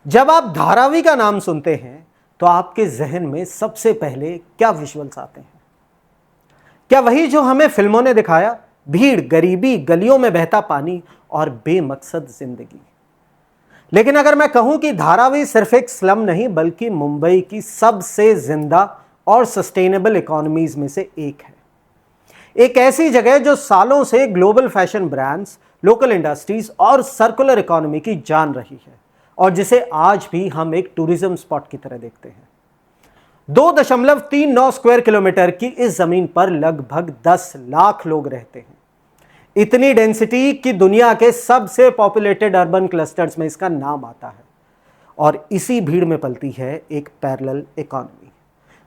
जब आप धारावी का नाम सुनते हैं तो आपके जहन में सबसे पहले क्या विजुअल्स आते हैं? क्या वही जो हमें फिल्मों ने दिखाया, भीड़, गरीबी, गलियों में बहता पानी और बेमकसद जिंदगी? लेकिन अगर मैं कहूं कि धारावी सिर्फ एक स्लम नहीं बल्कि मुंबई की सबसे जिंदा और सस्टेनेबल इकोनॉमीज में से एक है। एक ऐसी जगह जो सालों से global fashion brands, local industries और सर्कुलर इकोनॉमी की जान रही है और जिसे आज भी हम एक टूरिज्म स्पॉट की तरह देखते हैं। 2.39 स्क्वायर किलोमीटर की इस जमीन पर लगभग 10 लाख लोग रहते हैं। इतनी डेंसिटी कि दुनिया के सबसे पॉपुलेटेड अर्बन क्लस्टर्स में इसका नाम आता है और इसी भीड़ में पलती है एक पैरेलल इकोनॉमी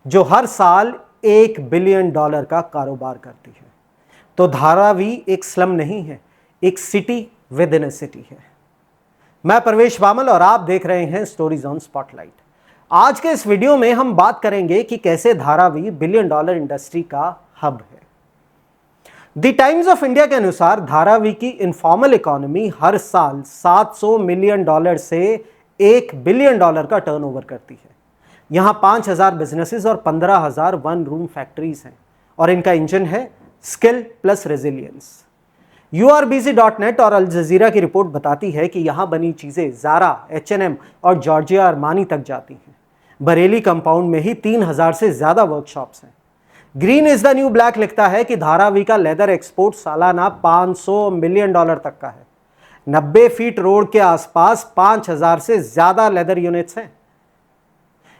जो हर साल $1 बिलियन का कारोबार करती है। तो धारावी एक स्लम नहीं है, एक city with in A city है। मैं प्रवेश वामल और आप देख रहे हैं स्टोरीज ऑन स्पॉटलाइट। आज के इस वीडियो में हम बात करेंगे कि कैसे धारावी $1 बिलियन इंडस्ट्री का हब है। द टाइम्स ऑफ इंडिया के अनुसार धारावी की इनफॉर्मल इकोनॉमी हर साल $700 मिलियन से $1 बिलियन का टर्नओवर करती है। यहां 5,000 बिजनेसेस और 15,000 वन रूम फैक्ट्रीज हैं और इनका इंजन है स्किल प्लस रेजिलियंस। URBZ.net और अल जजीरा की रिपोर्ट बताती है कि यहां बनी चीजें ज़ारा, H&M और जॉर्जिया अरमानी तक जाती हैं। बरेली कंपाउंड में ही 3,000 से ज्यादा वर्कशॉप्स हैं। Green is the new black लिखता है कि धारावी का लेदर एक्सपोर्ट सालाना $500 मिलियन तक का है। 90 फीट रोड के आसपास 5,000 से ज्यादा लेदर यूनिट्स हैं।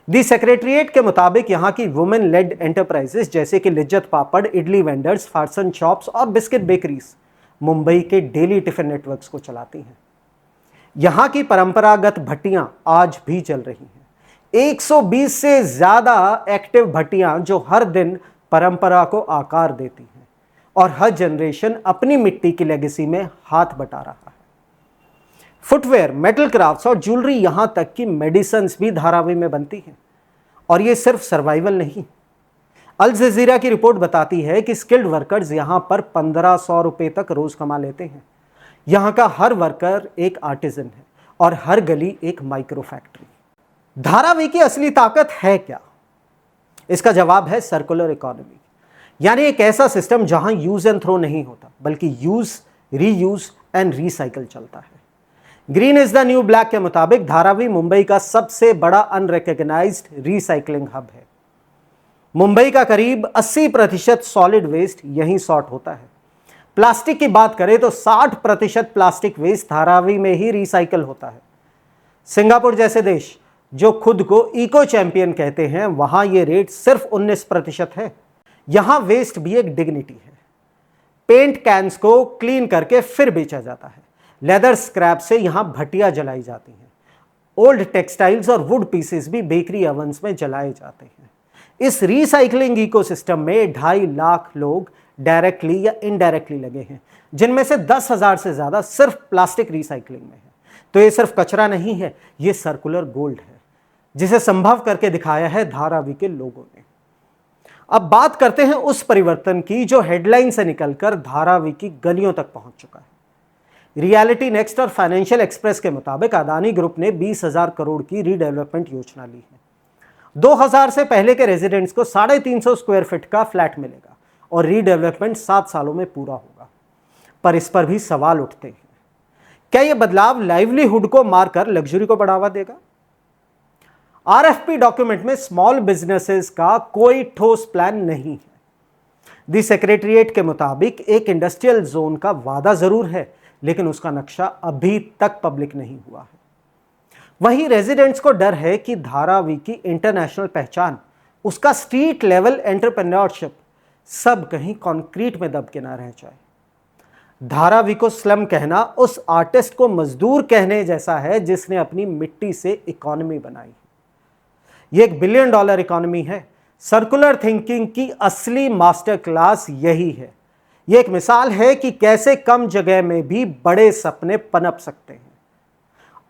दी सेक्रेटरिएट के मुताबिक यहाँ की वुमेन लेड एंटरप्राइजेस जैसे कि लिज्जत पापड़, इडली वेंडर्स, फारसन शॉप्स और बिस्किट बेकरीज मुंबई के डेली टिफिन नेटवर्क्स को चलाती हैं। यहाँ की परंपरागत भट्टियां आज भी चल रही हैं। 120 से ज्यादा एक्टिव भट्टियां जो हर दिन परंपरा को आकार देती हैं और हर जनरेशन अपनी मिट्टी की लेगेसी में हाथ बटा रहा है। फुटवेयर, मेटल क्राफ्ट्स और ज्वेलरी, यहां तक कि मेडिसिन्स भी धारावी में बनती हैं। और ये सिर्फ सर्वाइवल नहीं, अल जजीरा की रिपोर्ट बताती है कि स्किल्ड वर्कर्स यहां पर 1,500 रुपए तक रोज कमा लेते हैं। यहां का हर वर्कर एक आर्टिजन है और हर गली एक माइक्रो फैक्ट्री। धारावी की असली ताकत है क्या? इसका जवाब है सर्कुलर इकोनॉमी, यानी एक ऐसा सिस्टम जहां यूज एंड थ्रो नहीं होता बल्कि यूज, रीयूज एंड रीसाइकल चलता है। Green is the new black के मुताबिक धारावी मुंबई का सबसे बड़ा अनरिकॉग्नाइज्ड रीसाइकलिंग हब है। मुंबई का करीब 80% सॉलिड वेस्ट यहीं सॉर्ट होता है। प्लास्टिक की बात करें तो 60% प्लास्टिक वेस्ट धारावी में ही रिसाइकल होता है। सिंगापुर जैसे देश जो खुद को इको चैंपियन कहते हैं, वहां यह रेट सिर्फ 19% है। यहां वेस्ट भी एक डिग्निटी है। पेंट कैंस को क्लीन करके फिर बेचा जाता है। लेदर स्क्रैप से यहां भट्टियां जलाई जाती हैं। ओल्ड टेक्सटाइल्स और वुड पीसेस भी बेकरी ओवंस में जलाए जाते हैं। इस रिसाइकलिंग इकोसिस्टम में 2.5 लाख लोग डायरेक्टली या इनडायरेक्टली लगे हैं, जिनमें से 10,000 से ज्यादा सिर्फ प्लास्टिक रिसाइकलिंग में है। तो ये सिर्फ कचरा नहीं है, ये सर्कुलर गोल्ड है जिसे संभव करके दिखाया है धारावी के लोगों ने। अब बात करते हैं उस परिवर्तन की जो हेडलाइन से निकलकर धारावी की गलियों तक पहुंच चुका है। रियलिटी नेक्स्ट और फाइनेंशियल एक्सप्रेस के मुताबिक अदानी ग्रुप ने 20,000 करोड़ की रीडेवलपमेंट योजना ली है। 2000 से पहले के रेजिडेंट्स को 350 स्क्वायर फीट का फ्लैट मिलेगा और रीडेवलपमेंट 7 सालों में पूरा होगा। पर इस पर भी सवाल उठते हैं, क्या यह बदलाव लाइवलीहुड को मारकर लग्जरी को बढ़ावा देगा? RFP डॉक्यूमेंट में स्मॉल बिजनेसेस का कोई ठोस प्लान नहीं है। दी सेक्रेटरिएट के मुताबिक एक इंडस्ट्रियल जोन का वादा जरूर है, लेकिन उसका नक्शा अभी तक पब्लिक नहीं हुआ है। वहीं रेजिडेंट्स को डर है कि धारावी की इंटरनेशनल पहचान, उसका स्ट्रीट लेवल एंटरप्रेन्योरशिप सब कहीं कंक्रीट में दब के ना रह जाए। धारावी को स्लम कहना उस आर्टिस्ट को मजदूर कहने जैसा है जिसने अपनी मिट्टी से इकोनॉमी बनाई। ये $1 बिलियन इकोनॉमी है। सर्कुलर थिंकिंग की असली मास्टर क्लास यही है। यह एक मिसाल है कि कैसे कम जगह में भी बड़े सपने पनप सकते हैं।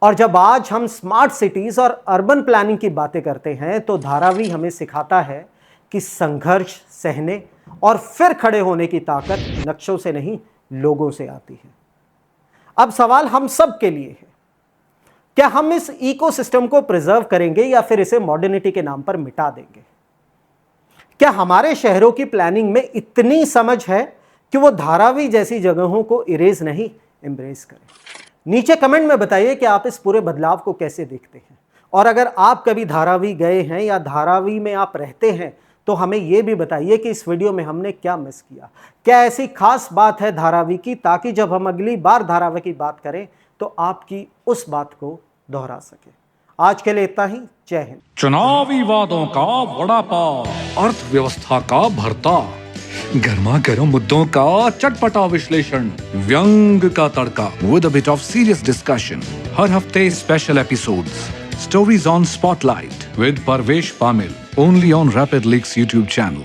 और जब आज हम स्मार्ट सिटीज और अर्बन प्लानिंग की बातें करते हैं तो धारावी हमें सिखाता है कि संघर्ष सहने और फिर खड़े होने की ताकत नक्शों से नहीं, लोगों से आती है। अब सवाल हम सब के लिए है, क्या हम इस इकोसिस्टम को प्रिजर्व करेंगे या फिर इसे मॉडर्निटी के नाम पर मिटा देंगे? क्या हमारे शहरों की प्लानिंग में इतनी समझ है कि वो धारावी जैसी जगहों को इरेज नहीं, एम्ब्रेस करें? नीचे कमेंट में बताइए कि आप इस पूरे बदलाव को कैसे देखते हैं, और अगर आप कभी धारावी गए हैं या धारावी में आप रहते हैं तो हमें यह भी बताइए कि इस वीडियो में हमने क्या मिस किया। क्या ऐसी खास बात है धारावी की, ताकि जब हम अगली बार धारावी की बात करें तो आपकी उस बात को दोहरा सके। आज के लिए इतना ही। जय हिंद। चुनावी वादों का वड़ा पाव, अर्थव्यवस्था का भरता, गर्मा गर्म मुद्दों का चटपटा विश्लेषण, व्यंग का तड़का with a bit of serious discussion. हर हफ्ते special episodes, stories on spotlight with Parvesh Pamil, only on Rapid Leaks YouTube channel.